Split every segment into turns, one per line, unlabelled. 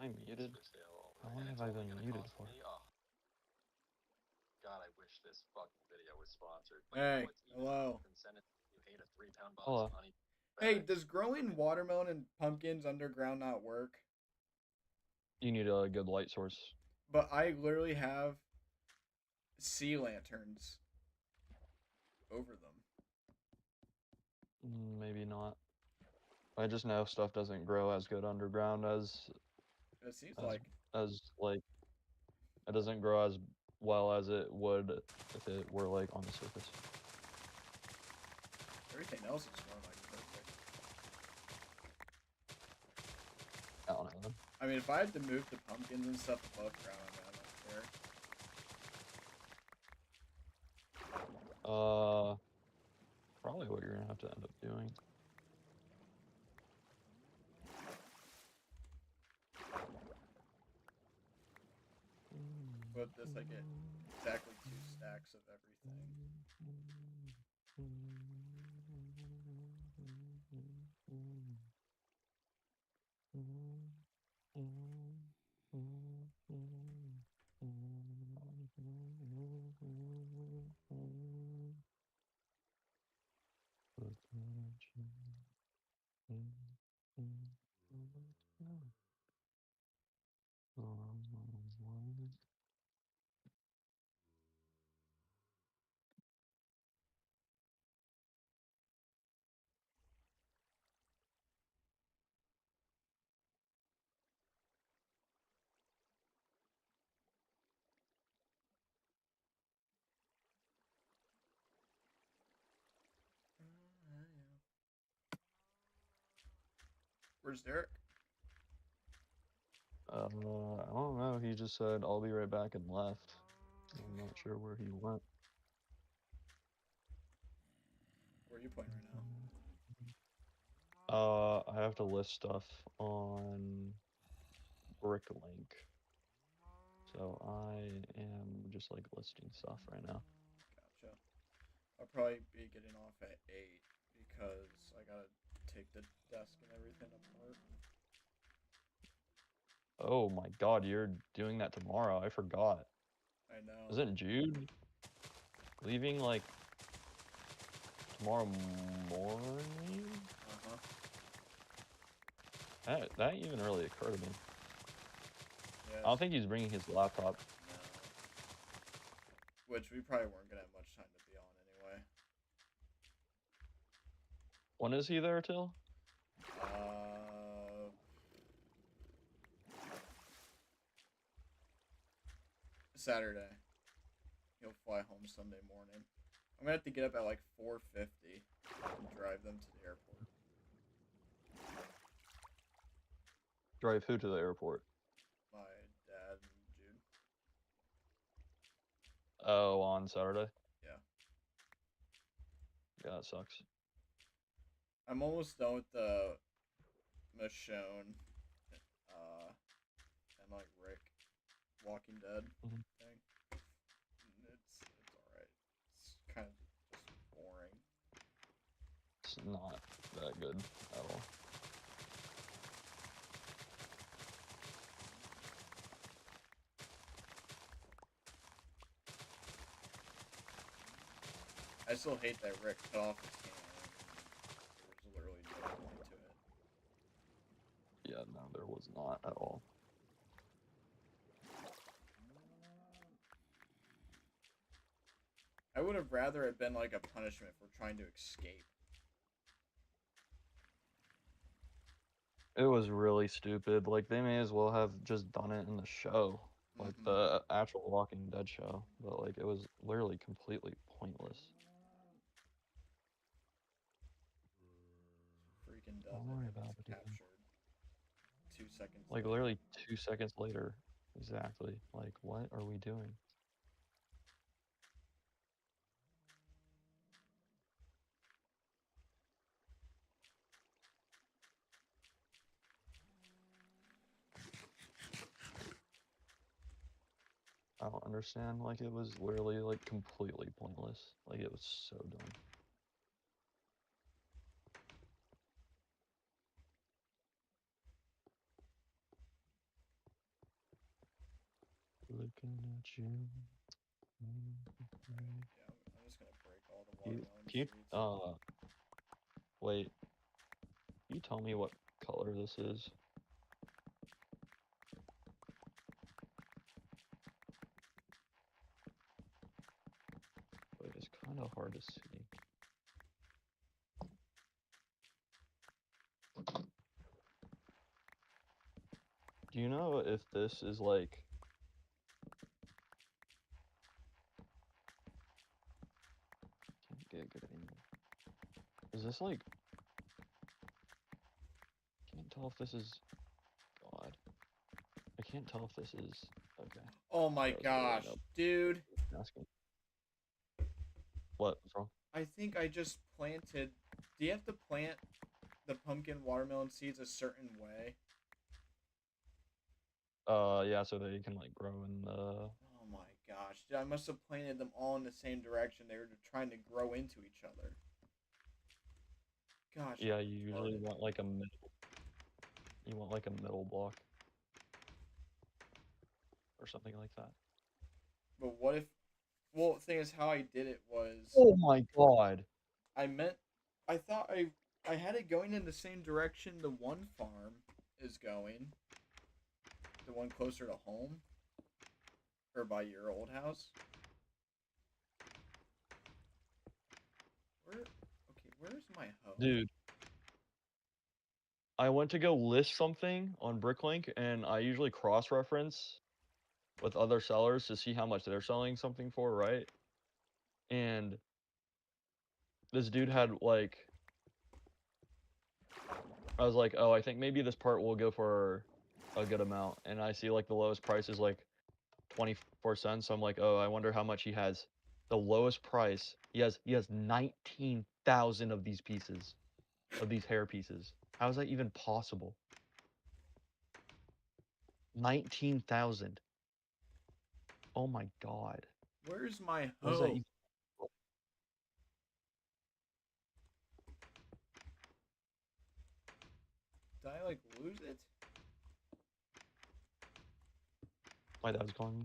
I muted? How long
And
have
it's
I
only
been
gonna
muted
cost
for?
me. Oh, God, I wish this fucking video was sponsored. But you know
Hey,
what's even
hello.
incentive? You hate a 3 pound box
Hello.
of honey.
Hey, does growing watermelon and pumpkins underground not work?
You need a good light source.
But I literally have sea lanterns over them.
Maybe not. I just know stuff doesn't grow as good underground
It seems
as
like
as like it doesn't grow as well as it would if it were like on the surface.
everything else is growing like perfect.
I don't know.
I mean, if I had to move the pumpkins and stuff above ground, I don't care.
Probably what you're gonna have to end up doing.
With this, I get exactly 2 stacks of everything. Where's Derek?
I don't know. He just said I'll be right back and left. I'm not sure where he went.
Where are you playing right now?
I have to list stuff on Bricklink. So I am just like listing stuff right now.
Gotcha. I'll probably be getting off at 8 because I gotta take the desk and everything apart.
Oh my god, you're doing that tomorrow. I forgot.
I know.
Isn't Jude leaving like tomorrow morning?
Uh-huh.
That even really occurred to me.
Yes.
I don't think he's bringing his laptop.
No. Which we probably weren't gonna have much time to be on anyway.
When is he there till?
Saturday. He'll fly home Sunday morning. I'm gonna have to get up at like 4:50 and drive them to the airport.
Drive who to the airport?
My dad and Jude.
Oh, on Saturday?
Yeah.
Yeah, that sucks.
I'm almost done with the Michonne, and like Rick, Walking Dead
Mhm.
thing. It's alright. It's kind of just boring.
It's not that good at all.
I still hate that Rick cut off his hand. There was literally no point to it.
Yeah, no, there was not at all.
I would have rather it been like a punishment for trying to escape.
It was really stupid. Like, they may as well have just done it in the show. Like,
Mhm.
the actual Walking Dead show. But, like, it was literally completely pointless.
Freaking does
Don't
it
worry
and
about
it's
it, dude.
captured 2 seconds
Like,
later.
literally 2 seconds later. Exactly. Like, what are we doing? I don't understand. Like, it was literally, like, completely pointless. Like, it was so dumb. looking at you.
Yeah, I'm just gonna break all the
You,
watermelon
can you,
seeds.
wait. Can you tell me what color this is? Wait, it's kind of hard to see. Do you know if this is like... Can't get a good angle. Is this like... Can't tell if this is... God. I can't tell if this is... Okay.
Oh my
That was really
gosh,
no
dude.
asking. What's wrong?
I think I just planted. Do you have to plant the pumpkin watermelon seeds a certain way?
Yeah, so they can like grow in the...
Oh my gosh, dude, I must have planted them all in the same direction. They were trying to grow into each other. Gosh.
Yeah,
I'm
you usually want like a middle... You want like a middle block. Or something like that.
But what if? Well, the thing is, how I did it was
Oh my god!
I thought I had it going in the same direction the one farm is going. The one closer to home, or by your old house. Where's my hoe?
Dude. I went to go list something on Bricklink, and I usually cross-reference with other sellers to see how much they're selling something for, right? And this dude had like... I was like, oh, I think maybe this part will go for a good amount. And I see like the lowest price is like 24 cents. So I'm like, oh, I wonder how much he has. The lowest price, he has 19,000 of these pieces, of these hair pieces. How is that even possible? 19,000. Oh my god.
Where's my
What is that
hoe?
even?
Did I like lose it?
My dad's calling me.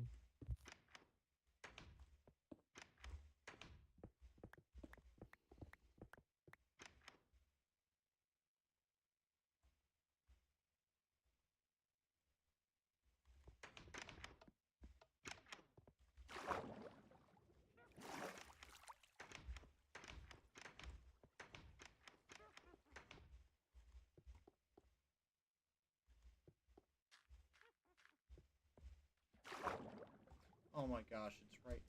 Oh my gosh, it's right.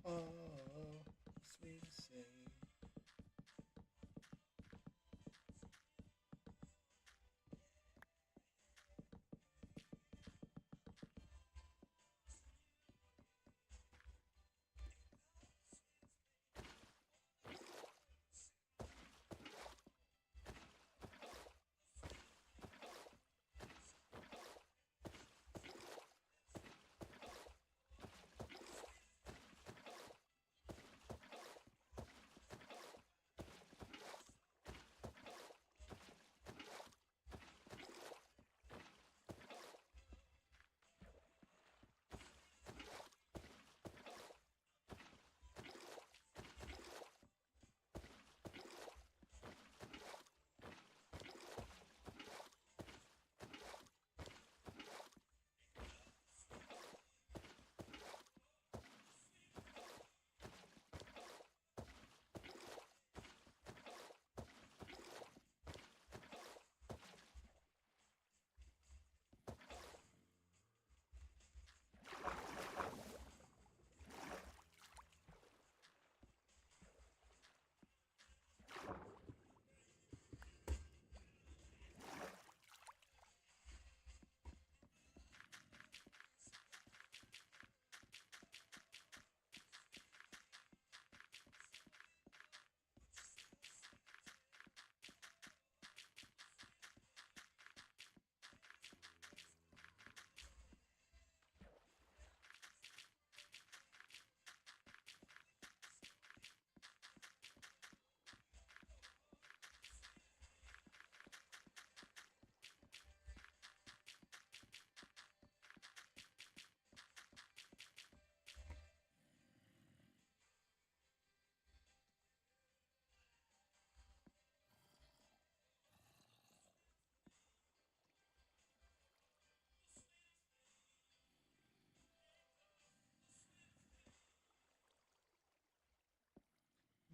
Oh, sweet to say.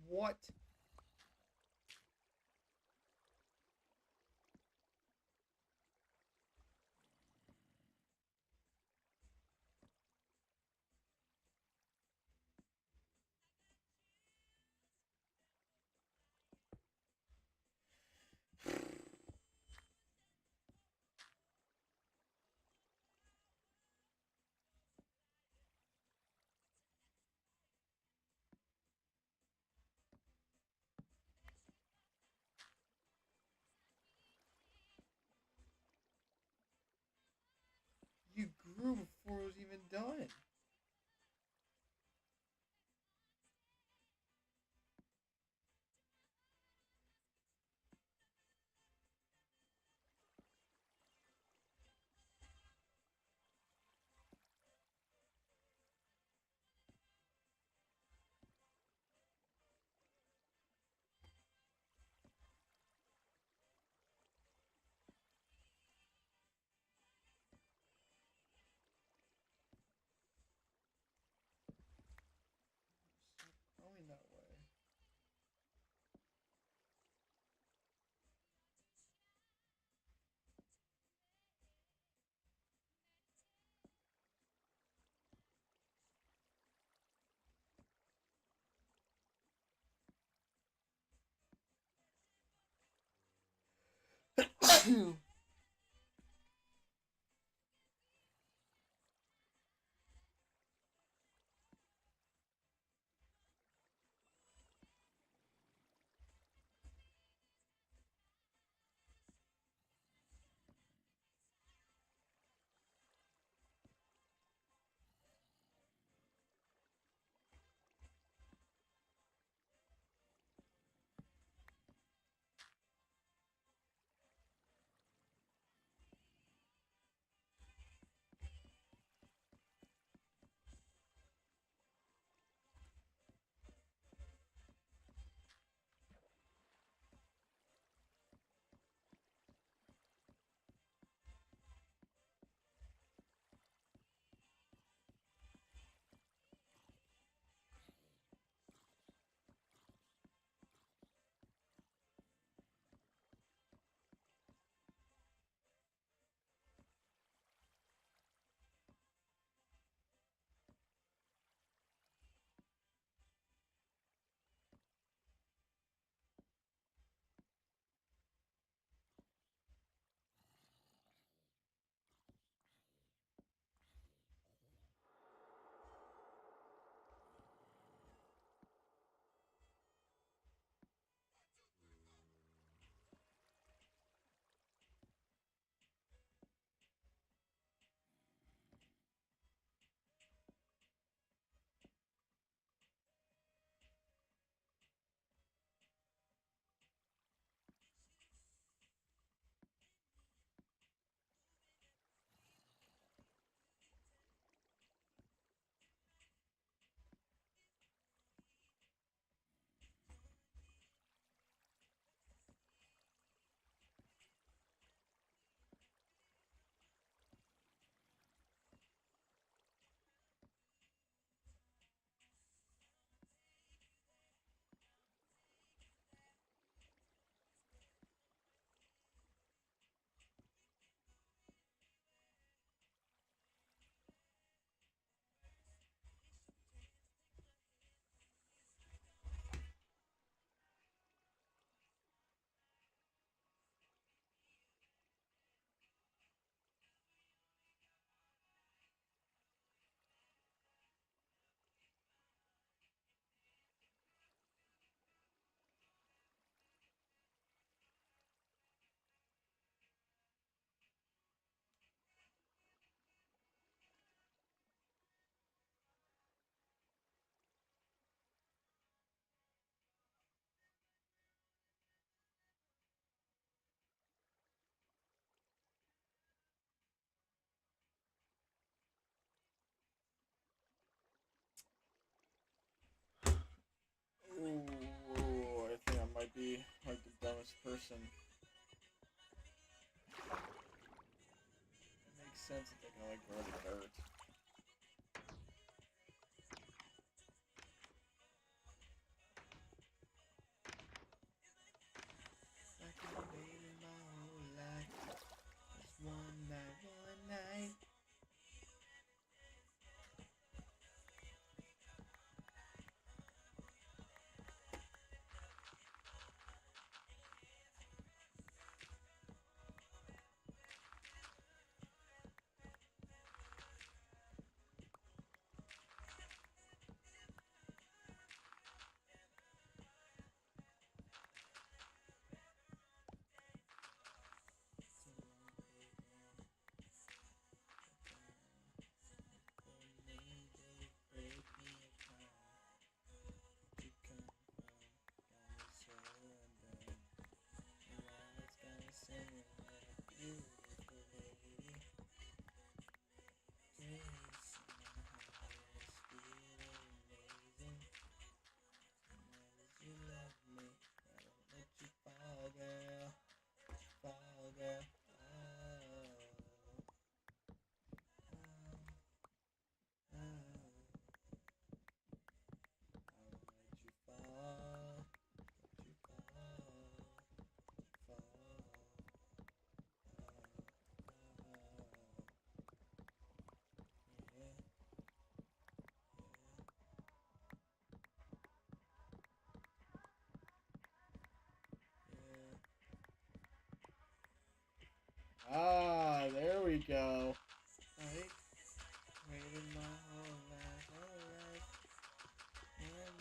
What? You grew before it was even done. Stop going that way. might be like the dumbest person. It makes sense that they can like grow the dirt. I've been waiting my whole life. Just one night, one night. Ah, there we go. Right? Waited my whole life, and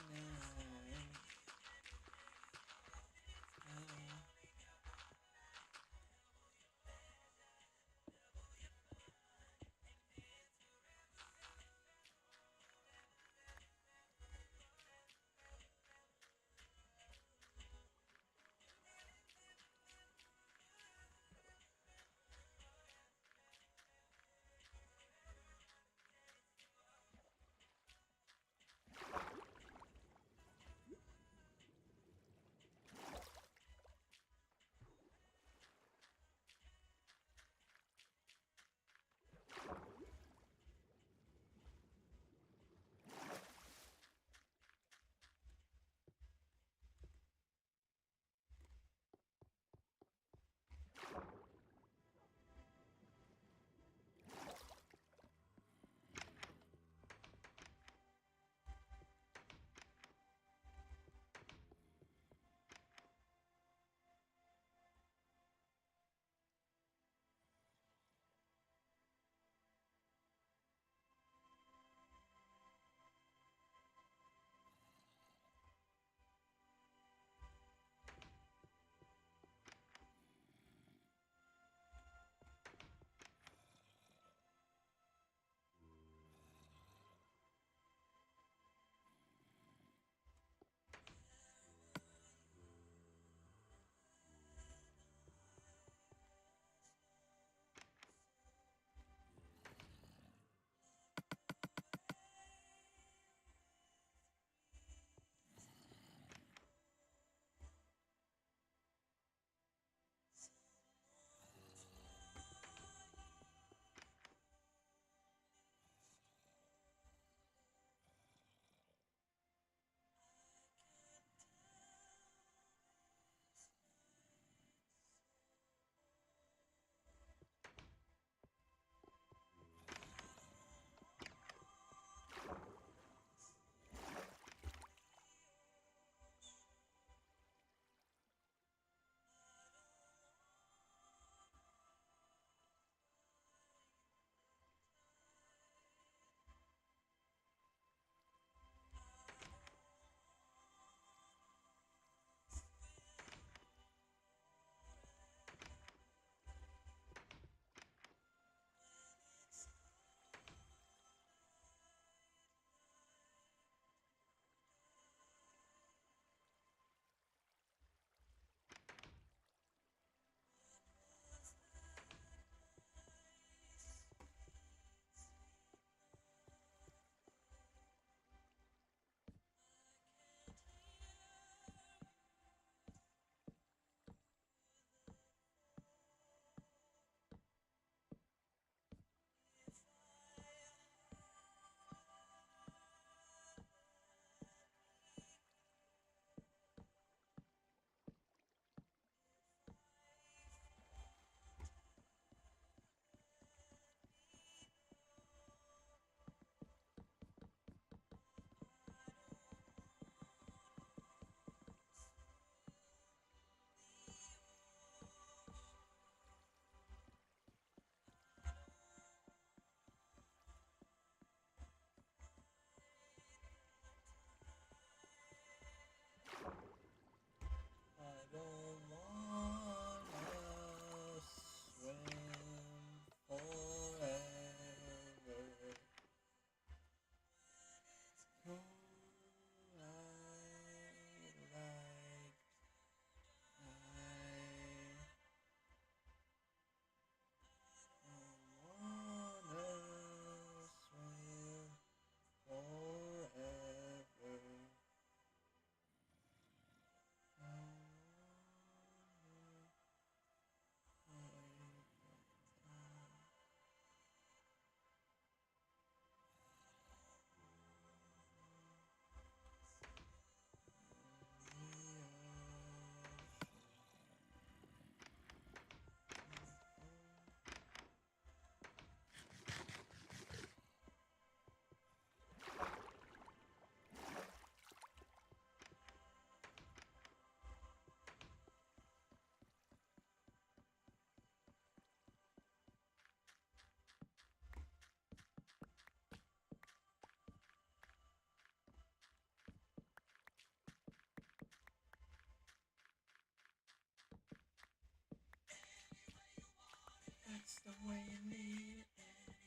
the way you need it.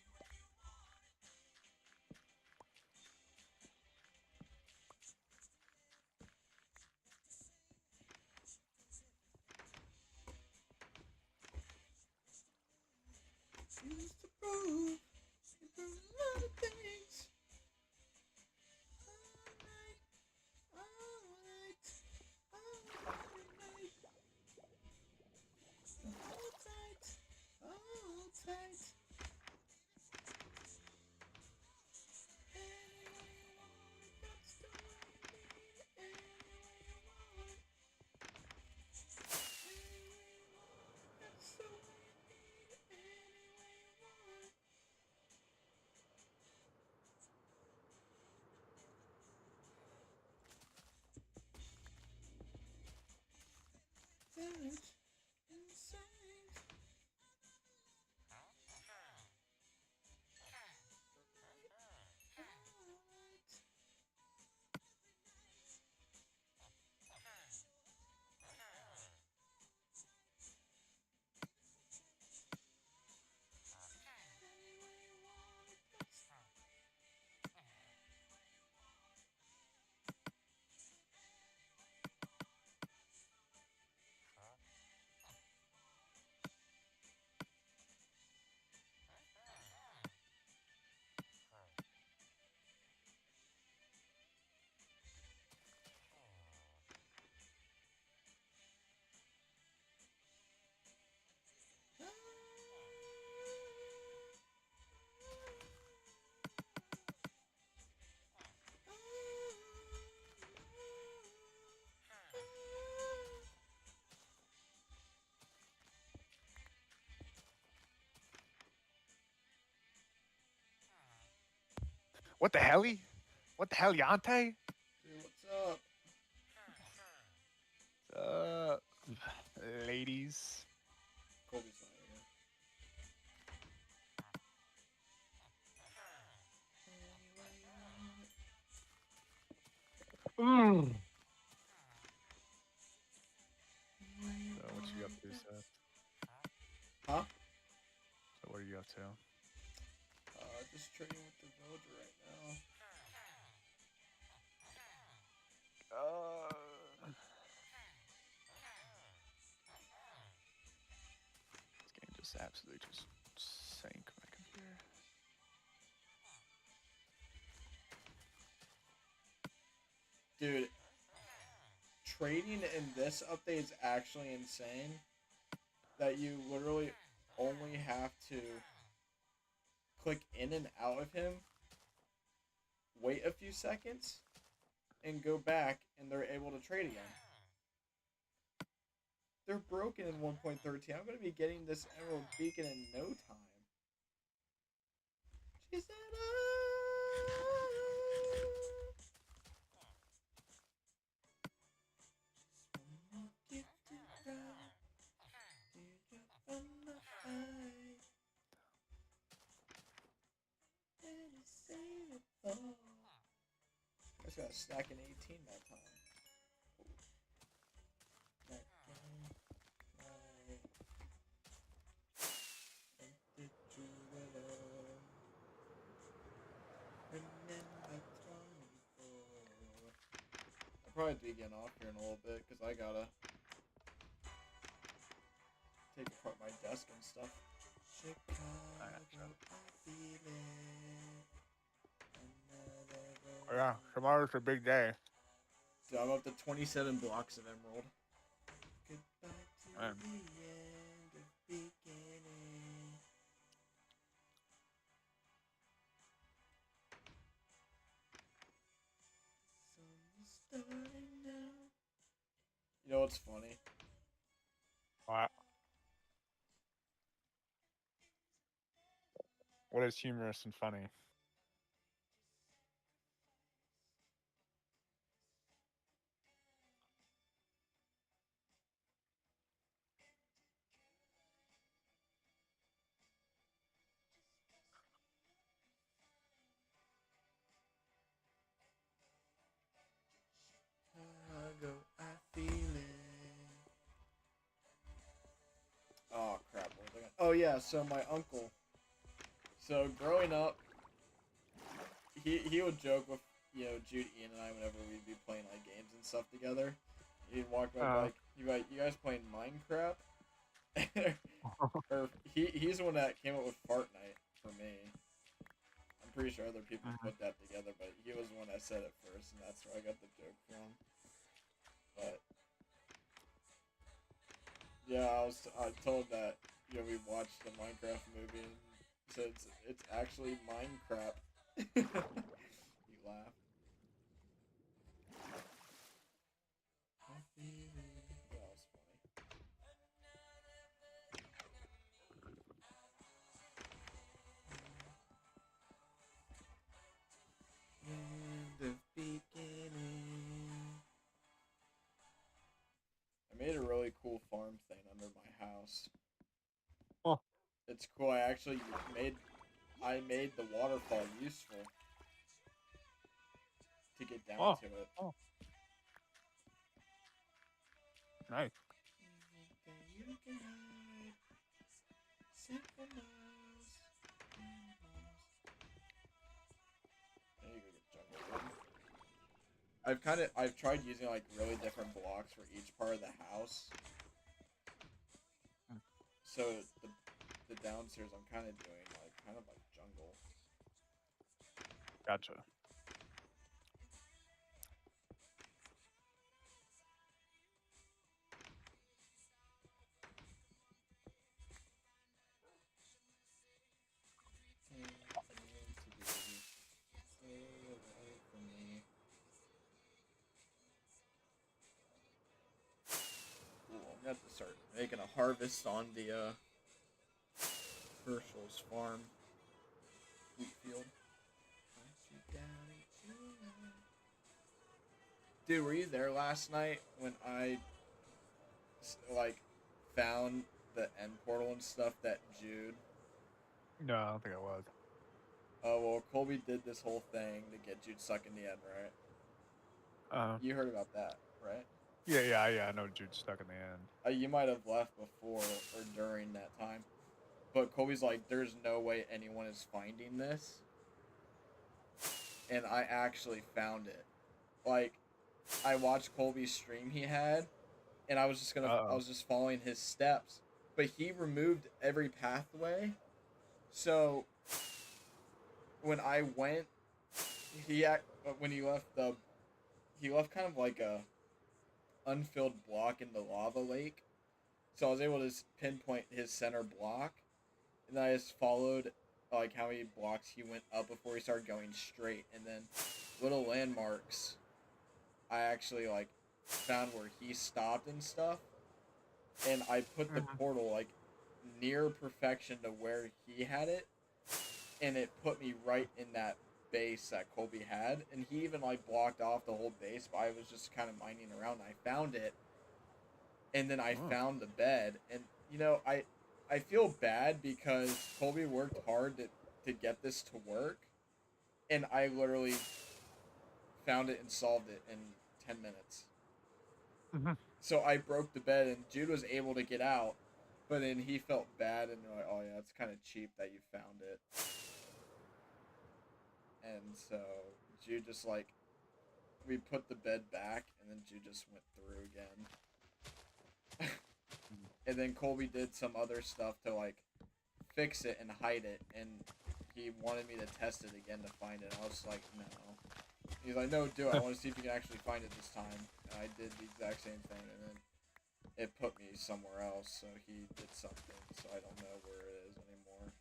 You used to prove, you prove a lot of things. All night, all night, all night. Hold tight, hold tight. Any way you want it, that's the way you need it. Any way you want it. Any way you want it, that's the way you need it. Any way you want it. Village insane.
What the hell? What the hell, Yante?
Dude, what's up?
Ladies.
Colby's not here.
So what you up to, Seth?
Huh?
So what are you up to?
Just trading with the villager right now.
This game just absolutely just sank my computer.
Dude, trading in this update is actually insane. That you literally only have to click in and out of him, wait a few seconds, and go back, and they're able to trade again. They're broken in 1.13. I'm going to be getting this Emerald Beacon in no time. She said, I just got a stack in 18 that time. I'll probably be getting off here in a little bit because I gotta take apart my desk and stuff.
Oh, yeah, tomorrow's a big day.
Dude, I'm up to 27 blocks of emerald. Goodbye to
Man.
the end of beginning. Sun's starting now. You know what's funny?
What is humorous and funny?
Chicago, I feel it. Oh crap! What was I gonna... Oh yeah, so my uncle. So growing up, he would joke with Jude, Ian, and I whenever we'd be playing like games and stuff together. He'd walk by like he'd be like, "You guys playing Minecraft?" Or he's the one that came up with Fart Night for me. I'm pretty sure other people put that together, but he was the one that said it first, and that's where I got the joke from. But yeah, I told that we watched the Minecraft movie and said it's actually Minecraft. He laughed. That was funny. In the beginning. I made a really cool farm thing under my house.
Oh.
It's cool. I actually made the waterfall useful to get down to it.
Oh. Nice. I've tried using like really different blocks for each part of the house. So the downstairs I'm kind of doing like jungle. Gotcha.
Ooh, I'm gonna have to start making a harvest on the Herschel's farm wheat field. Dude, were you there last night when I like found the end portal and stuff that Jude?
No, I don't think I was.
Oh well, Colby did this whole thing to get Jude stuck in the end, right? You heard about that, right?
Yeah. I know Jude's stuck in the end.
You might have left before or during that time, but Colby's like, "There's no way anyone is finding this," and I actually found it. Like, I watched Colby's stream he had, and I was just following his steps, but he removed every pathway, so when I went, when he left kind of like a unfilled block in the lava lake, so I was able to pinpoint his center block, and then I just followed like how many blocks he went up before he started going straight, and then little landmarks I actually like found where he stopped and stuff, and I put the portal like near perfection to where he had it, and it put me right in that base that Colby had, and he even like blocked off the whole base, but I was just kind of mining around and I found it, and then I found the bed, and I feel bad because Colby worked hard to get this to work, and I literally found it and solved it in 10 minutes. So I broke the bed and Jude was able to get out, but then he felt bad and like, oh yeah, it's kind of cheap that you found it. And so Jude just like, we put the bed back and then Jude just went through again. And then Colby did some other stuff to like fix it and hide it, and he wanted me to test it again to find it. I was like, no. He's like, no, do it. I want to see if you can actually find it this time. And I did the exact same thing, and then it put me somewhere else, so he did something, so I don't know where it is anymore.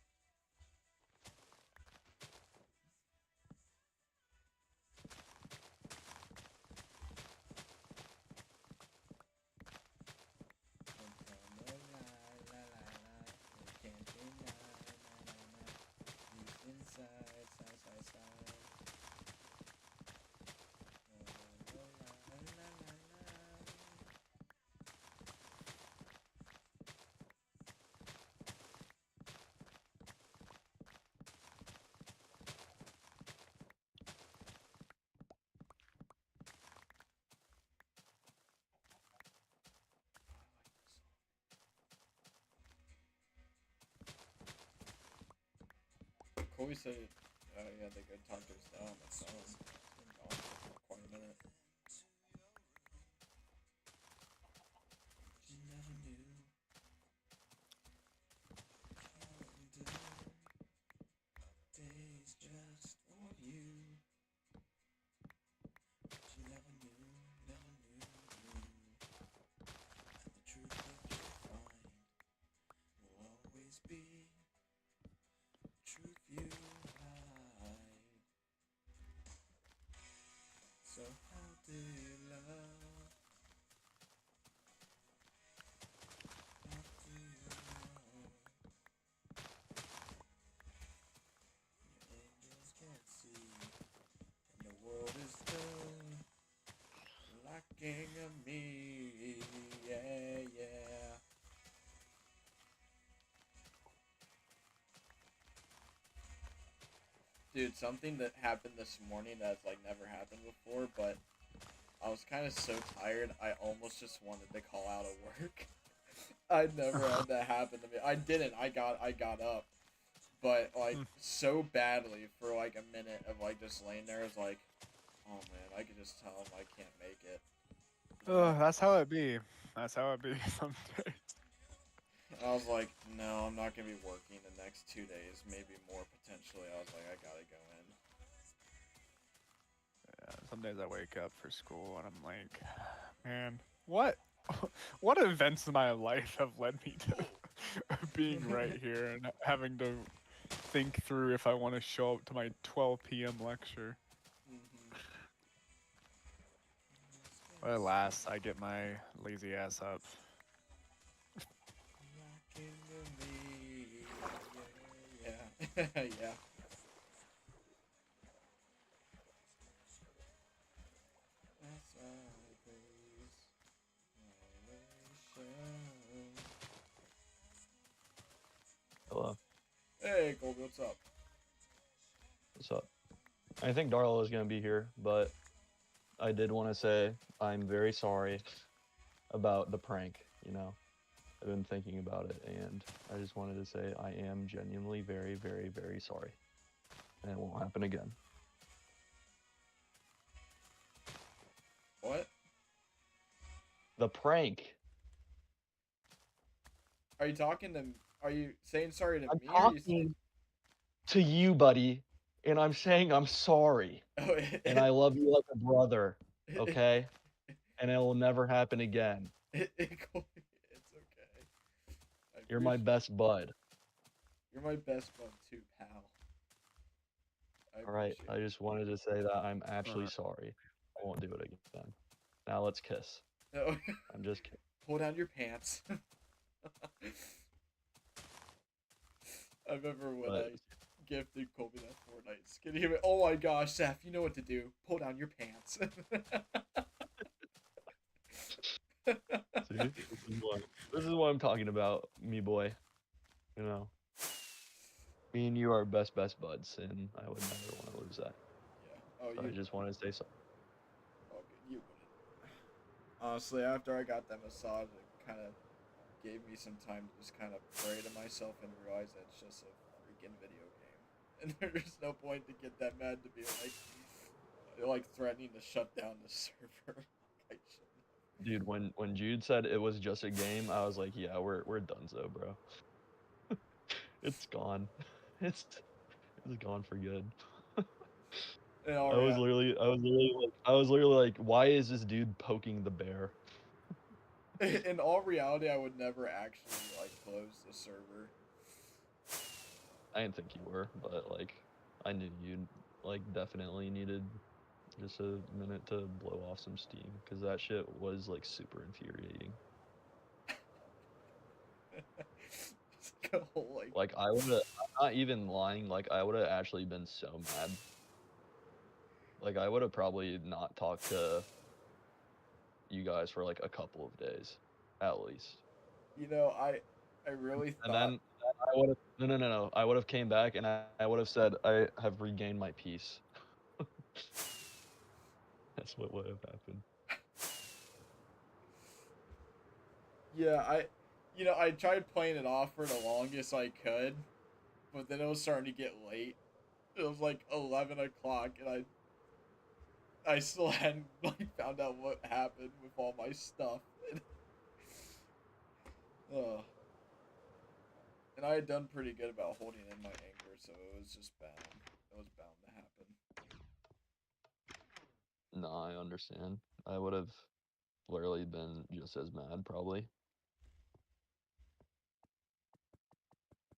Colby said, yeah, they could talk to us now on the phone. It's been gone for quite a minute. You never knew how we do. Days just for you. But you never knew. And the truth that you find will always be the truth you hide. So how do you love? How do you love? The angels can't see, and the world is still lacking of me. Yeah, yeah. Dude, something that happened this morning that's like never happened before, but I was kind of so tired, I almost just wanted to call out of work. I'd never had that happen to me. I didn't. I got up, but like so badly for like a minute of like just laying there. Is like, oh man, I could just tell him I can't make it.
Oh, that's how it be. That's how it be some days.
I was like, no, I'm not gonna be working the next 2 days, maybe more potentially. I was like, I gotta go in.
Yeah, some days I wake up for school and I'm like, man, what? What events in my life have led me to being right here and having to think through if I want to show up to my 12 p.m. lecture? But at last, I get my lazy ass up.
Rockin' with me, yeah, yeah. That's my grace, salvation.
Hello.
Hey, Colby, what's up?
What's up? I think Darla is gonna be here, but I did want to say I'm very sorry about the prank. You know, I've been thinking about it, and I just wanted to say I am genuinely very, very, very sorry, and it won't happen again.
What?
The prank.
Are you talking to? Are you saying sorry to
I'm
me? Or are you
talking to you, buddy, and I'm saying I'm sorry,
saying?
and I love you like a brother. Okay, and it will never happen again.
Colby, it's okay.
You're my best bud.
You're my best bud too, pal.
All right, I
appreciate
just wanted to say that I'm actually sorry. I won't do it again. Now let's kiss.
it. No.
I'm just kidding.
Pull down your pants. I remember when
But-
I gifted Colby that Fortnite skin. He went, "Oh my gosh, Seth, you know what to do. Pull down your pants."
See, this is what I'm talking about, me boy. You know, me and you are best buds, and I would never want to lose that.
Yeah. Oh,
So I just wanted to say something.
Oh, you wouldn't. Honestly, after I got that massage, it kind of gave me some time to just kind of pray to myself and realize that it's just a freaking video game, and there's no point to get that mad to be like threatening to shut down the server. I shouldn't.
Dude, when Jude said it was just a game, I was like, yeah, we're donezo, bro. It's gone. It's gone for good.
And
I was literally like, why is this dude poking the bear?
in all reality, I would never actually like close the server.
I didn't think you were, but like, I knew you like definitely needed just a minute to blow off some steam because that shit was like super infuriating.
Just go, like,
Like I would have, I'm not even lying. Like I would have actually been so mad. Like I would have probably not talked to you guys for like a couple of days, at least.
you know, I really
And
thought.
then I would have no. I would have came back and I would have said I have regained my peace. That's what would have happened.
Yeah, I tried playing it off for the longest I could, but then it was starting to get late, It was like 11 o'clock, and I still hadn't like found out what happened with all my stuff. Uh, and I had done pretty good about holding in my anger, so it was just bound. It was bound to happen.
No, I understand. I would have literally been just as mad, probably.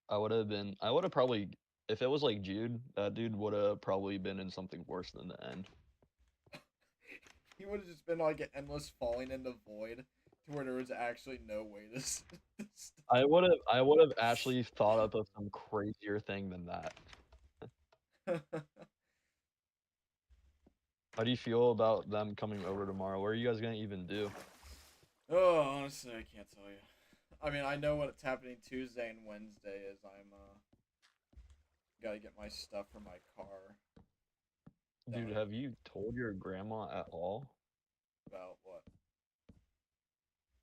I would have probably, if it was like Jude, that dude would have probably been in something worse than the end.
He would have just been like an endless falling into void to where there was actually no way to
I would have actually thought up of some crazier thing than that. How do you feel about them coming over tomorrow? What are you guys gonna even do?
Oh, honestly, I can't tell you. I mean, I know what's happening Tuesday and Wednesday is I'm gotta get my stuff for my car.
Dude,
Done.
have you told your grandma at all
About what?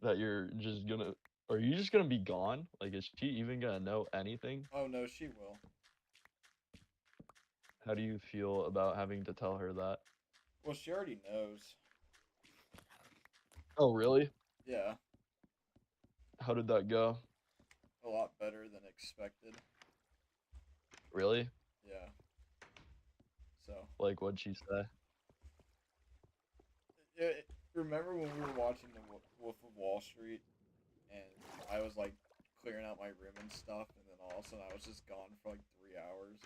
that you're just gonna, are you just gonna be gone? Like, is she even gonna know anything?
Oh no, she will.
How do you feel about having to tell her that?
Well, she already knows.
Oh, really?
Yeah,
How did that go?
a lot better than expected.
Really?
Yeah. So,
Like, what'd she say?
remember when we were watching the Wolf of Wall Street, and I was like clearing out my room and stuff, and then all of a sudden I was just gone for like 3 hours.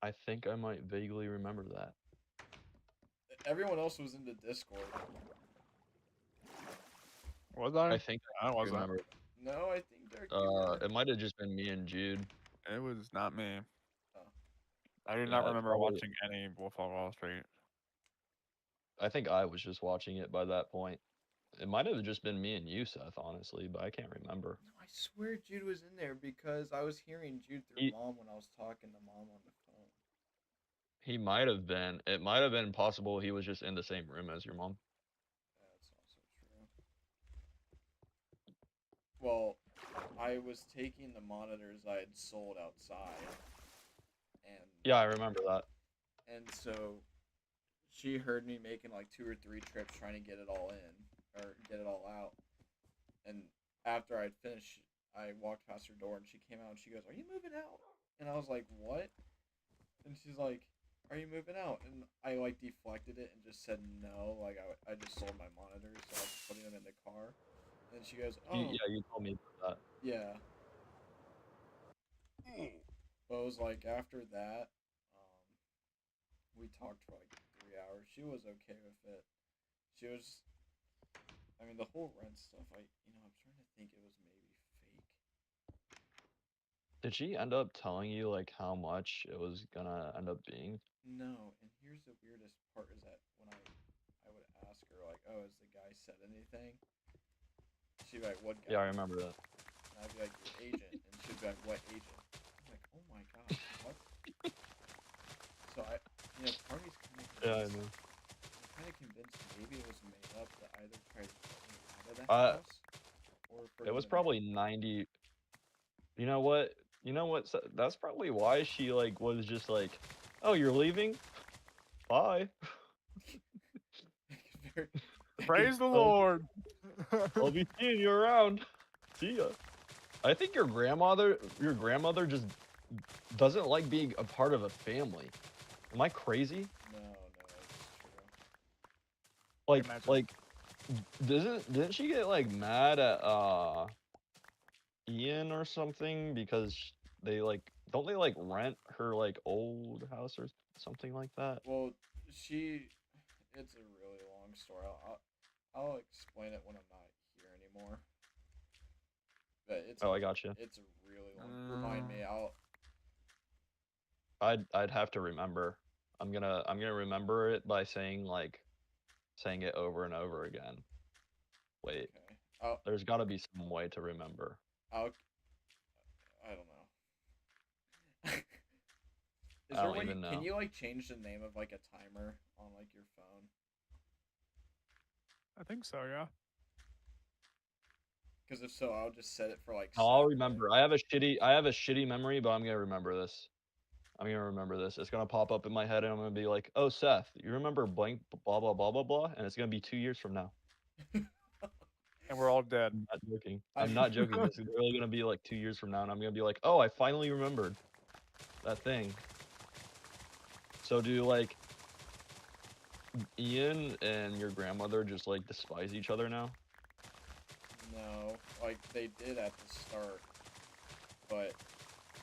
I think I might vaguely remember that.
Everyone else was in the Discord.
Was I?
I think
I
I
wasn't.
remember.
No, I think Derek, you were.
It might have just been me and Jude.
It was not me.
Oh.
I do
Yeah,
not
it
remember
probably-
watching any Wolf of Wall Street.
I think I was just watching it by that point. It might have just been me and you, Seth, honestly, but I can't remember.
No, I swear Jude was in there because I was hearing Jude through
He-
Mom when I was talking to Mom on the phone.
He might have been. It might have been possible he was just in the same room as your mom.
That's also true. Well, I was taking the monitors I had sold outside, and
Yeah, I remember that.
so she heard me making like 2 or 3 trips trying to get it all in or get it all out. And after I'd finished, I walked past her door and she came out and she goes, "Are you moving out?" And I was like, "What?" And she's like, "Are you moving out?" And I like deflected it and just said no. Like I just sold my monitors, so I was putting them in the car. And she goes, "Oh,
Yeah, you told me about that.
yeah." But it was like after that, we talked for like 3 hours. She was okay with it. She was, I mean, the whole rent stuff. I'm trying to think. It was maybe fake.
Did she end up telling you like how much it was gonna end up being?
No, and here's the weirdest part is that when I would ask her like, "Oh, has the guy said anything?" She'd be like, "What guy?"
Yeah, I remember that.
And I'd be like, "Your agent," and she'd be like, "What agent?" I'm like, "Oh my god, what?" So part of me's kind of
Yeah, I
convinced.
know.
I'm kind of convinced maybe it was made up to either try to get me out of the
Uh,
house or for
It was
them to
probably 90. You know what? You know what? That's probably why she like was just like, "Oh, you're leaving? Bye."
Very-
Praise the
Oh.
Lord.
I'll be seeing you around. See ya. I think your grandmother just doesn't like being a part of a family. Am I crazy?
No, it's true.
Like,
Imagine.
didn't she get like mad at Ian or something because they like don't they like rent her like old house or something like that?
Well, it's a really long story. I'll explain it when I'm not here anymore. But
Oh, I got you.
it's a really long. Remind me.
I'd have to remember. I'm gonna remember it by saying it over and over again. Wait,
Okay.
there's got to be some way to remember.
I don't know. Is
I
there
don't
a way
even know.
Can you like change the name of like a timer on like your phone?
I think so, yeah.
Because if so, I'll just set it for like.
No, I'll
Saturday.
remember. I have a shitty memory, but I'm gonna remember this. I'm gonna remember this. It's gonna pop up in my head, and I'm gonna be like, "Oh, Seth, you remember blank blah blah blah blah blah?" And it's gonna be 2 years from now.
And we're all dead.
I'm not joking.
I-
I'm not joking. This is really gonna be like 2 years from now, and I'm gonna be like, "Oh, I finally remembered that thing." So do like Ian and your grandmother just like despise each other now?
No, like they did at the start, but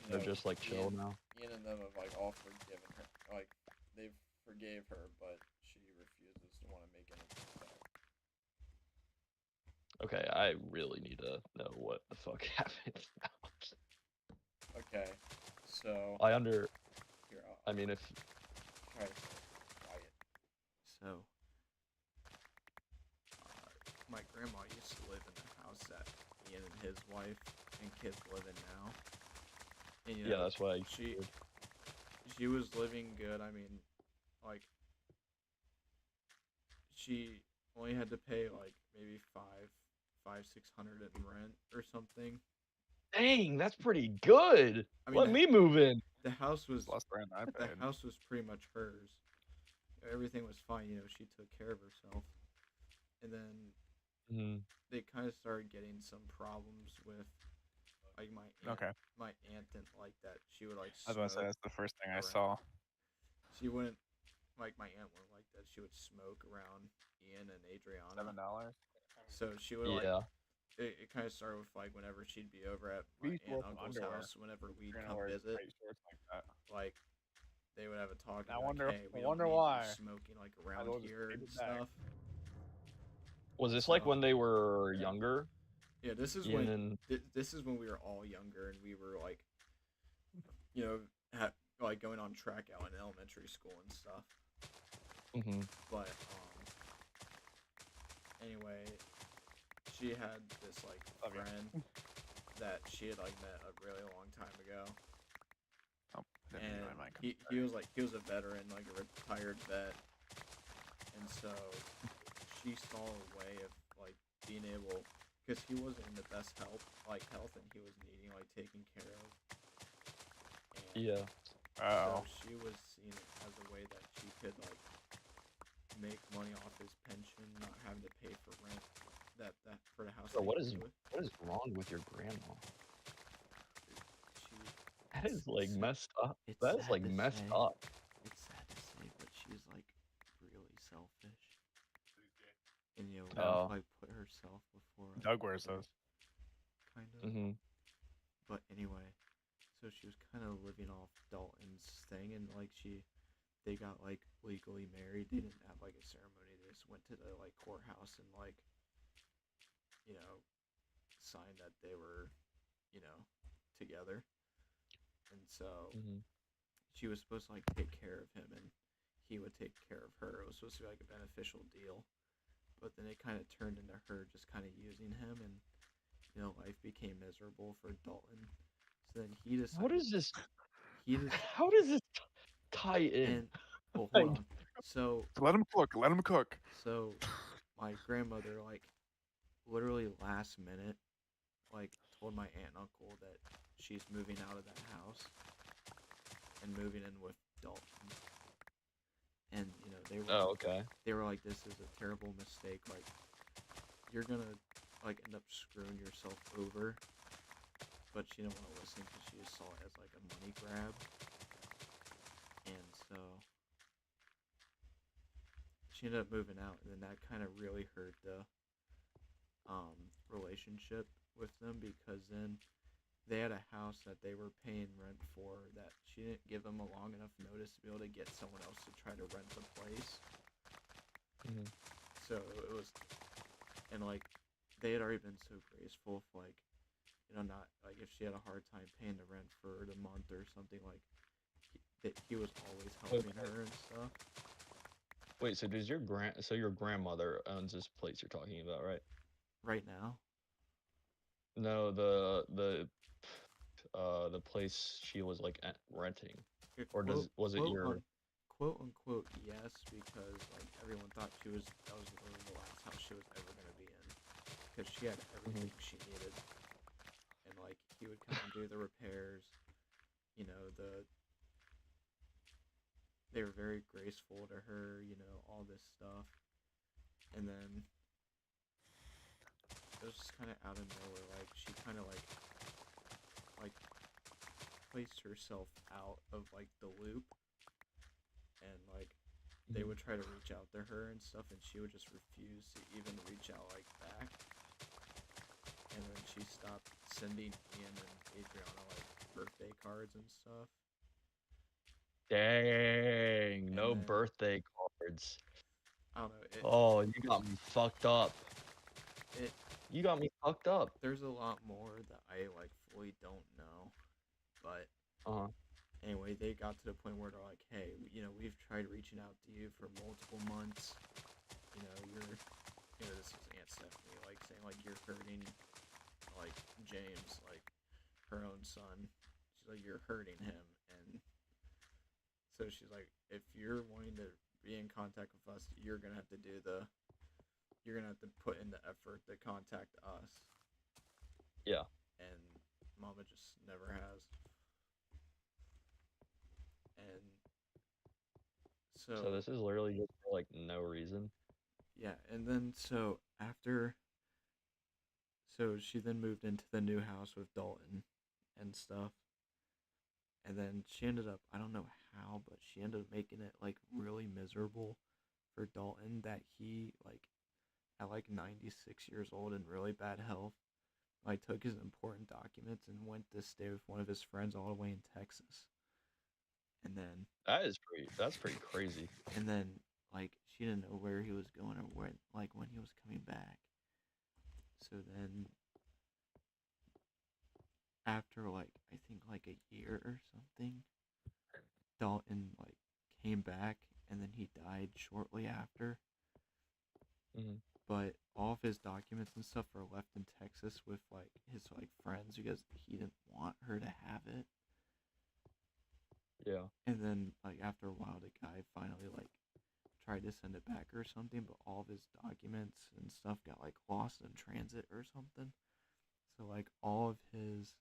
you
They're
know,
just like chill now.
Ian and them have like all forgiven her. Like they forgave her, but she refuses to want to make any contact.
Okay, I really need to know what the fuck happened now.
Okay, so here
I mean, if
try to stay quiet. So, my grandma used to live in the house that Ian and his wife and kids live in now. And you
yeah,
know,
that's why
she was living good. I mean, like she only had to pay like maybe 600 in rent or something.
Dang, that's pretty good.
I mean,
Let me move in.
the house was
Less rent I
the
paid.
house was pretty much hers. Everything was fine, you know. She took care of herself, and then
Mhm.
they kind of started getting some problems with like my aunt.
Okay.
My aunt didn't like that. She would like
I was about to say
smoke.
that's the first thing I
around.
saw.
She wouldn't like my aunt wouldn't like that. She would smoke around Ian and Adriana.
$7.
So she would like
Yeah.
it kind of started with like whenever she'd be over at
We
my
used to
aunt
wear
and
some
uncle's
underwear.
house, whenever we'd
You're gonna
come
wear
visit,
tight shorts like that.
like they would have a talk. And
I
be
wonder-
like, hey, we
I wonder
don't need
why.
you smoking like
I
around
will just
here
take
and
it back.
stuff.
Was this like
So-
when they were younger?
Yeah, this is
Ian
when
and
this is when we were all younger and we were like, you know, like going on track out in elementary school and stuff.
Mhm.
But anyway, she had this like
Love ya.
friend that she had like met a really long time ago,
Oh, didn't
and
mean my mic.
he was a veteran, like a retired vet, and so she saw a way of like being able, because he wasn't in the best health, and he was needing like taken care of. And
Yeah.
Oh.
so she was seeing it as a way that she could like make money off his pension, not having to pay for rent. That for the house.
Bro,
that
what
he
is
lived with.
what is wrong with your grandma?
She,
That is
it's
like
sad-
messed up.
it's
That is
sad
like
to
messed
say.
up.
It's sad to say, but she's like really selfish, and you know,
Oh.
like put herself before.
Doug wears
others,
those.
Kind of.
Mhm.
But anyway, so she was kind of living off Dalton's thing, and like they got like legally married. They didn't have like a ceremony. They just went to the like courthouse and like, you know, signed that they were, you know, together. And so
Mhm.
she was supposed to like take care of him, and he would take care of her. It was supposed to be like a beneficial deal, but then it kind of turned into her just kind of using him, and you know, life became miserable for Dalton. So then he decided.
What is this?
He just
How does this tie in?
and well,
Like-
hold on. So
Let him cook. Let him cook.
my grandmother like literally last minute like told my aunt and uncle that she's moving out of that house and moving in with Dalton. And you know,
Oh, okay.
they were like, this is a terrible mistake, like you're gonna like end up screwing yourself over. But she didn't want to listen because she just saw it as like a money grab. And so she ended up moving out, and then that kind of really hurt the relationship with them, because then they had a house that they were paying rent for that she didn't give them a long enough notice to be able to get someone else to try to rent the place.
Mhm.
So it was, and like they had already been so graceful, if, like, you know, not like if she had a hard time paying the rent for the month or something, like he was always helping
Okay.
her and stuff.
Wait, so does your grandmother owns this place you're talking about, right?
Right now,
No, the place she was like renting, or was it your?
quote unquote yes, because like everyone thought that was literally the last house she was ever gonna be in. because she had everything she needed, and like he would come and do the repairs. You know, they were very graceful to her. You know, all this stuff, and then it was just kind of out of nowhere. Like she kind of like placed herself out of like the loop, and like they would try to reach out to her and stuff, and she would just refuse to even reach out like back. And then she stopped sending Ian and Adriana like birthday cards and stuff.
Dang, no
then-
birthday cards.
I don't know.
Oh, you got me fucked up.
It
You got me fucked up.
there's a lot more that I like fully don't know, but
Uh-huh.
anyway, they got to the point where they're like, hey, you know, we've tried reaching out to you for multiple months. You know, this is Aunt Stephanie, like, saying, like, you're hurting, like, James, like, her own son. She's like, you're hurting him. And so she's like, if you're wanting to be in contact with us, you're going to have to put in the effort to contact us.
Yeah.
And Mama just never has. And
So this is literally just for like no reason.
yeah, and then so she then moved into the new house with Dalton and stuff. And then she ended up, I don't know how, but she ended up making it like really miserable for Dalton that he like at like 96 years old and really bad health, like took his important documents and went to stay with one of his friends all the way in Texas. And then
That's pretty crazy.
And then, like, she didn't know where he was going or when he was coming back. So then, after, like, I think, like, a year or something, Dalton, like, came back, and then he died shortly after.
Mhm.
But all of his documents and stuff are left in Texas with, like, his, like, friends because he didn't want her to have it.
Yeah.
And then, like, after a while, the guy finally, like, tried to send it back or something, but all of his documents and stuff got, like, lost in transit or something. So, like, all of his,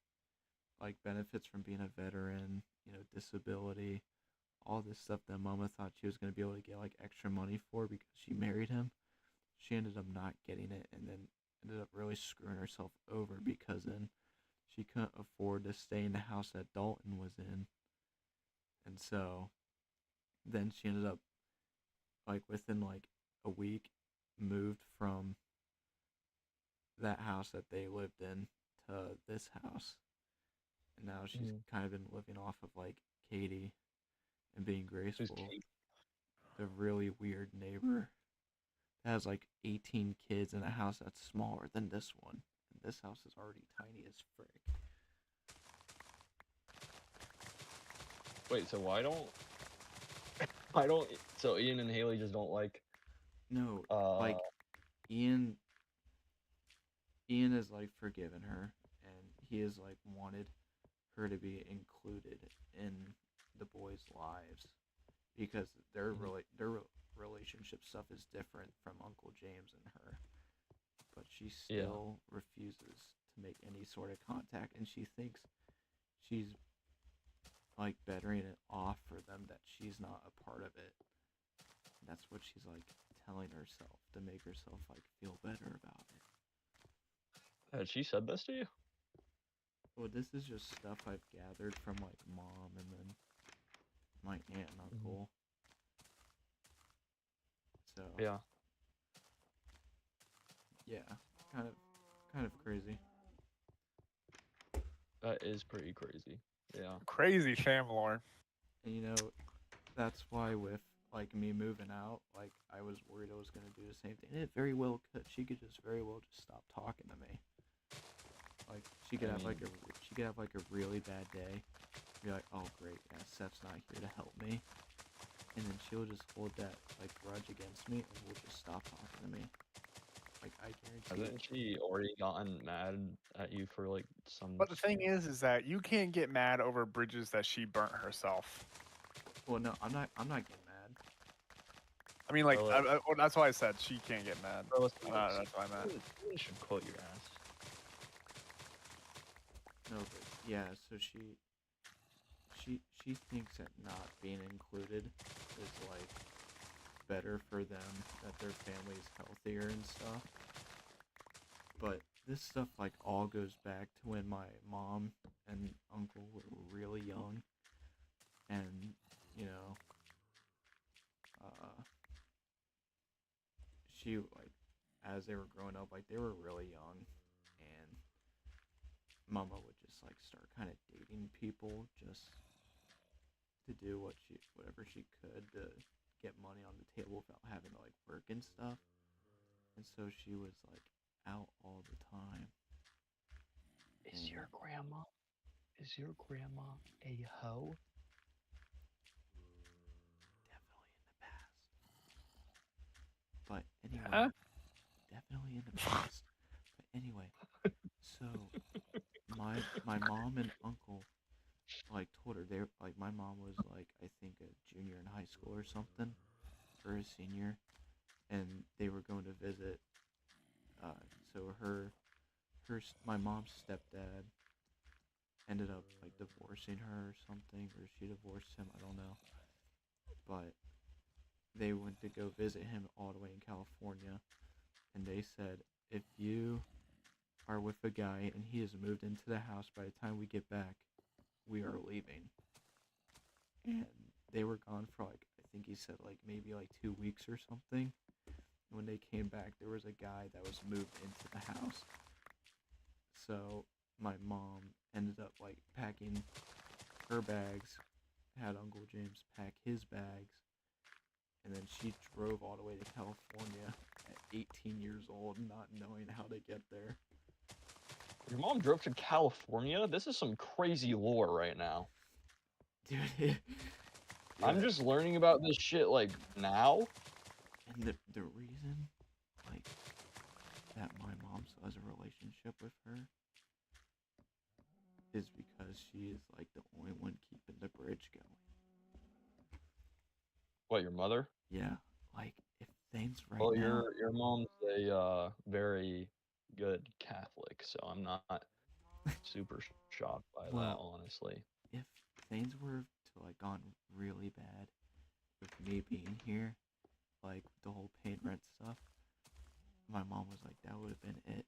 like, benefits from being a veteran, you know, disability, all this stuff that Mama thought she was going to be able to get, like, extra money for because she married him, she ended up not getting it and then ended up really screwing herself over because then she couldn't afford to stay in the house that Dalton was in. And so then she ended up, like, within, like, a week, moved from that house that they lived in to this house. And now she's kind of been living off of, like, Katie and being
Who's
graceful.
Kate?
The really weird neighbor that has, like, 18 kids in a house that's smaller than this one. And this house is already tiny as frick.
Wait, so so Ian and Haley just don't like
No, like, Ian is, like, forgiven her, and he has, like, wanted her to be included in the boys' lives because their relationship stuff is different from Uncle James and her. But she still refuses to make any sort of contact, and she thinks she's, like, bettering it off for them that she's not a part of it. And that's what she's, like, telling herself to make herself, like, feel better about it.
Had she said this to you?
Well, this is just stuff I've gathered from, like, Mom and then my aunt and uncle. So
Yeah.
yeah, kind of crazy.
That is pretty crazy. Yeah.
Crazy Shamlor.
And you know, that's why with, like, me moving out, like, I was worried I was gonna do the same thing. And it very well could. She could just very well just stop talking to me. Like, she could have like a really bad day. Be like, oh great, yeah, Seth's not here to help me. And then she'll just hold that, like, grudge against me and will just stop talking to me. Like, I guarantee.
Hasn't she already gotten mad at you for like some?
But the thing is that you can't get mad over bridges that she burnt herself.
Well, no, I'm not getting mad.
I mean, like,
Well,
well, that's why I said she can't get mad.
Bro, listen,
That's why I meant.
you should quote your ass.
No, but yeah, so she thinks that not being included is like better for them, that their family's healthier and stuff. But this stuff like all goes back to when my mom and uncle were really young, and you know, she like as they were growing up, like they were really young, and Mama would just like start kind of dating people just to do whatever she could to get money on the table without having to like work and stuff. And so she was like out all the time.
Is your grandma a hoe?
Definitely in the past. But anyway,
Huh?
definitely in the past. But anyway, so my mom and uncle like told her they like my mom was like I think a junior in high school or something, or a senior, and they were going to visit. So my mom's stepdad ended up like divorcing her or something, or she divorced him. I don't know, but they went to go visit him all the way in California, and they said if you are with a guy and he has moved into the house by the time we get back, we are leaving. And they were gone for like I think he said like maybe like 2 weeks or something. When they came back, there was a guy that was moved into the house. So my mom ended up like packing her bags, had Uncle James pack his bags, and then she drove all the way to California at 18 years old, not knowing how to get there.
Your mom drove to California? This is some crazy lore right now.
Dude,
I'm just learning about this shit like now.
And the reason, like, that my mom still has a relationship with her is because she is, like, the only one keeping the bridge going.
What, your mother?
Yeah, like, if things right
Well,
now...
your mom's a very good Catholic, so I'm not super shocked by that,
Well,
honestly.
if things were to, like, gone really bad with me being here, like, the whole paying rent stuff, my mom was like, that would have been it.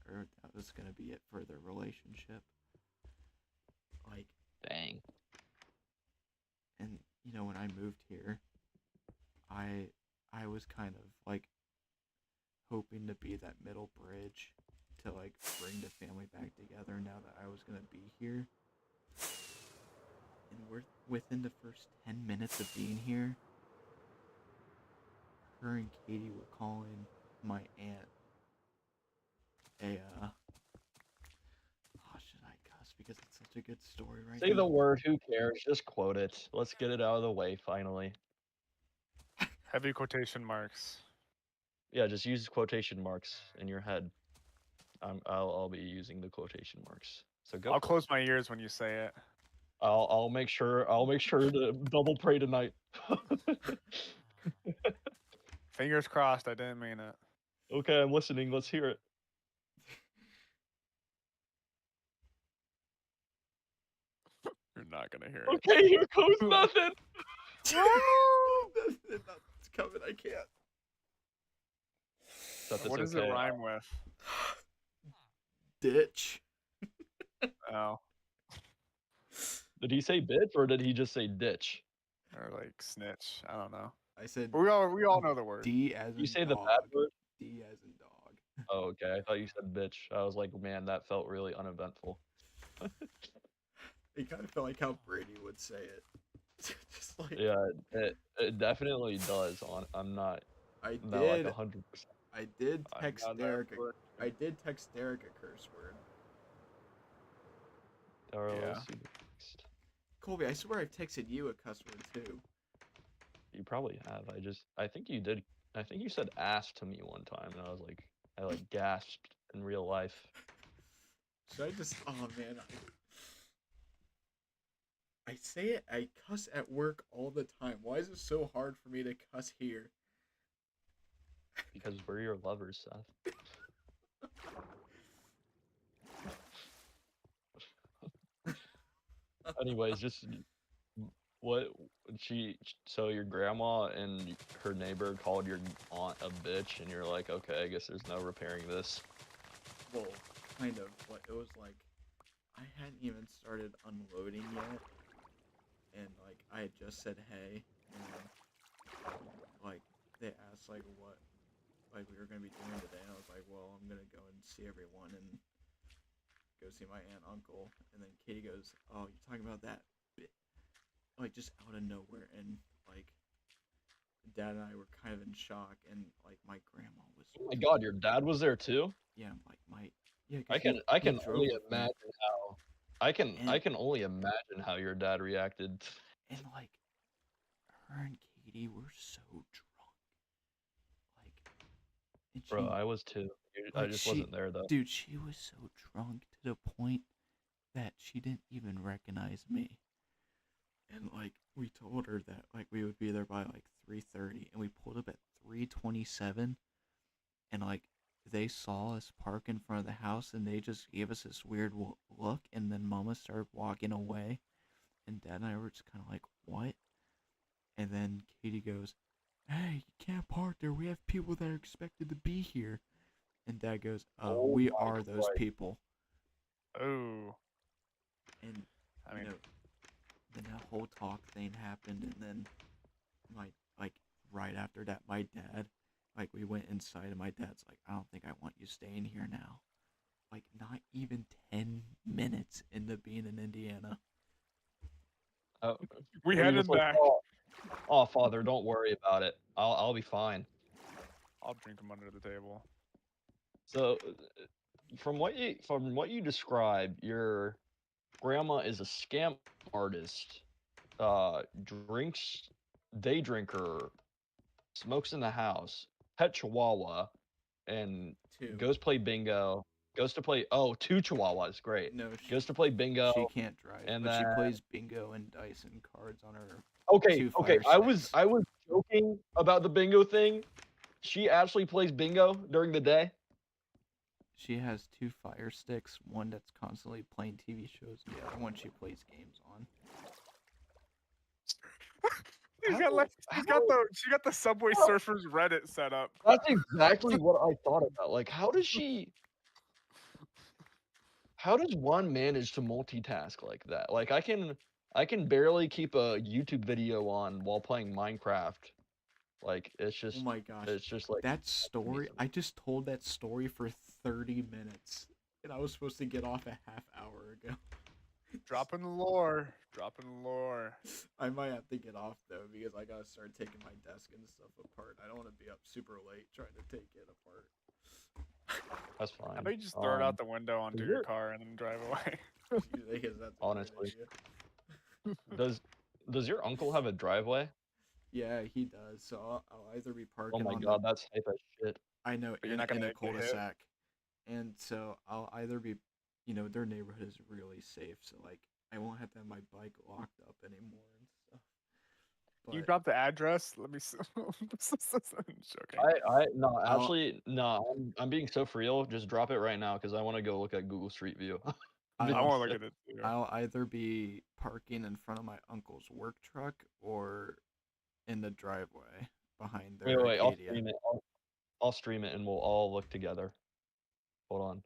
Or that was gonna be it for their relationship. Like,
Dang.
and you know when I moved here, I was kind of like hoping to be that middle bridge to like bring the family back together now that I was gonna be here. And we're within the first 10 minutes of being here, her and Katie were calling my aunt oh, should I cuss because it's such a good story right
Say
now?
the word, who cares? Just quote it. Let's get it out of the way, finally.
Heavy quotation marks.
Yeah, just use quotation marks in your head. I'll be using the quotation marks. So go.
I'll close my ears when you say it.
I'll make sure to double pray tonight.
Fingers crossed, I didn't mean it.
Okay, I'm listening. Let's hear it.
You're not gonna hear it.
Okay, here goes nothing.
It's coming, I can't.
Except it's
What does it
okay.
rhyme with?
Ditch.
Oh,
Did he say bitch or did he just say ditch?
or like snitch. I don't know.
I said
But we all know the word.
D as in
You say
dog.
the bad word?
D as in dog.
Oh, okay. I thought you said bitch. I was like, man, that felt really uneventful.
It kind of felt like how Brady would say it. Just like
Yeah, it definitely does. I'm not
I
not like
did.
100%.
I did
I'm
text
not that
Derek.
correct.
I did text Derek a curse word.
Yeah.
Colby, I swear I've texted you a cuss word too.
You probably have. I think you did. I think you said ass to me one time, and I like gasped in real life.
Should I just? Oh man, I say it. I cuss at work all the time. Why is it so hard for me to cuss here?
Because we're your lovers, Seth. Anyways, just what so your grandma and her neighbor called your aunt a bitch, and you're like, okay, I guess there's no repairing this.
Well, kind of. What it was like, I hadn't even started unloading yet, and like I had just said hey, and like they asked like what like we were gonna be doing today, and I was like, well, I'm gonna go and see everyone and go see my aunt and uncle, and then Katie goes, oh, you talking about that? Like just out of nowhere, and like Dad and I were kind of in shock, and like my grandma was.
Oh my god, your dad was there too?
Yeah, like my yeah. 'Cause
I can
he
only
drove with me,
imagine how I
and
can only imagine how your dad reacted.
like her and Katie were so drunk, like, and she
Bro, I was too. I
like
just
she
wasn't there though.
dude, she was so drunk to the point that she didn't even recognize me. And like we told her that like we would be there by like 3:30, and we pulled up at 3:27, and like they saw us park in front of the house, and they just gave us this weird look, and then Mama started walking away, and Dad and I were just kind of like, what? And then Katie goes, hey, you can't park there, we have people that are expected to be here. And Dad goes,
Oh
we
my
are those
Christ.
people.
Oh,
And
I
you
mean,
know, then that whole talk thing happened, and then my like right after that, my dad, like we went inside, and my dad's like, I don't think I want you staying here now. Like not even 10 minutes into being in Indiana.
Oh,
we
where he
headed
was like,
back.
oh, father, don't worry about it. I'll be fine.
I'll drink them under the table.
So, from what you described, your grandma is a scam artist, drinks, day drinker, smokes in the house, pet chihuahua, and
Two.
goes play bingo. Goes to play two chihuahuas, great.
No,
Goes to play bingo,
she can't drive,
and
but she
then
plays bingo and dice and cards on her
okay,
two
okay.
fire
I was
sticks.
joking about the bingo thing. She actually plays bingo during the day.
She has two fire sticks, one that's constantly playing TV shows, and the other one she plays games on.
She got the Subway
how-
Surfers Reddit set up.
That's exactly what I thought about. Like, how does one manage to multitask like that? Like, I can barely keep a YouTube video on while playing Minecraft. Like,
Oh my gosh.
it's just like
That story,
amazing.
I just told that story for 30 minutes, and I was supposed to get off a half hour ago.
Dropping the lore. Dropping the lore.
I might have to get off though, because I gotta start taking my desk and stuff apart. I don't want to be up super late trying to take it apart.
That's fine.
How about you just throw it out the window onto
is
your
there-
car and then drive away?
Because that's a
Honestly.
great idea.
Does your uncle have a driveway?
Yeah, he does. So I'll either be
Oh
parking
my
on
god, that's hype as shit.
I know,
But you're not
in
gonna
a
get hit?
cul-de-sac, and so I'll either be, their neighborhood is really safe, so like I won't have to have my bike locked up anymore and stuff.
You
But
drop the address. Let me. Joking.
No,
I'll-
actually, no, I'm being so for real. Just drop it right now because I want to go look at Google Street View.
I
I'll-
want to look at it too.
I'll either be parking in front of my uncle's work truck or in the driveway behind their
Wait, I'll
Arcadia.
stream it. I'll stream it and we'll all look together. Hold on.